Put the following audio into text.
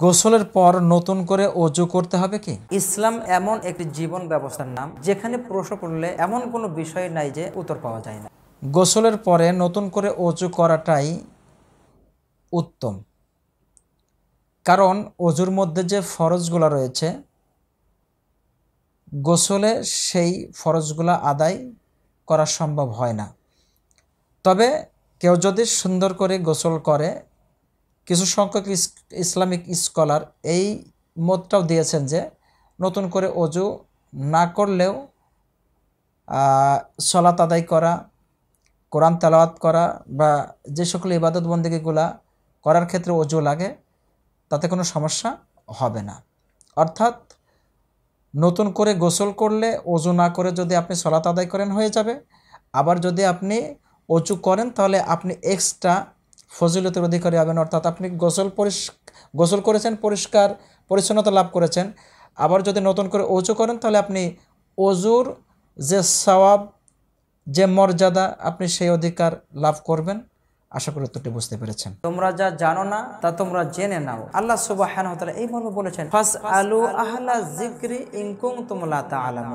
গোসলের পর নতুন করে অজু করতে হবে কি? ইসলাম এমন একটি জীবন ব্যবস্থার নাম যেখানে প্রশ্ন করলে এমন কোনো বিষয় নাই যে উত্তর পাওয়া যায় না। গোসলের পরে নতুন করে অজু করাটাই উত্তম, কারণ অজুর মধ্যে যে ফরজগুলো রয়েছে গোসলে সেই ফরজগুলো আদায় করা সম্ভব হয় না। তবে কেউ যদি সুন্দর করে গোসল করে, কিছু সংখ্যক ইসলামিক স্কলার এই মতটাও দিয়েছেন যে নতুন করে অজু না করলেও সলাত আদায় করা, কোরআন তেলাওয়াত করা বা যে সকল ইবাদত বন্দেগীগুলা করার ক্ষেত্রে অজু লাগে তাতে কোনো সমস্যা হবে না। অর্থাৎ নতুন করে গোসল করলে অজু না করে যদি আপনি সলাত আদায় করেন হয়ে যাবে। আবার যদি আপনি অজু করেন তাহলে আপনি এক্সট্রা ফজিলতের অধিকারী হবেন। অর্থাৎ আপনি গোসল করেছেন, পরিষ্কার পরিচ্ছন্নতা লাভ করেছেন। আবার যদি নতুন করে অজু করেন তাহলে আপনি অজুর যে সওয়াব, যে মর্যাদা, আপনি সেই অধিকার লাভ করবেন। আশা করি উত্তরটি বুঝতে পেরেছেন। তোমরা যা জানো না তা তোমরা জেনে নাও। আল্লাহ সুবহানাহু ওয়া তাআলা এই মর্মে বলেছেন, ফাসআলু আহলা যিকরি ইন কুনতুম লা তা'লামুন।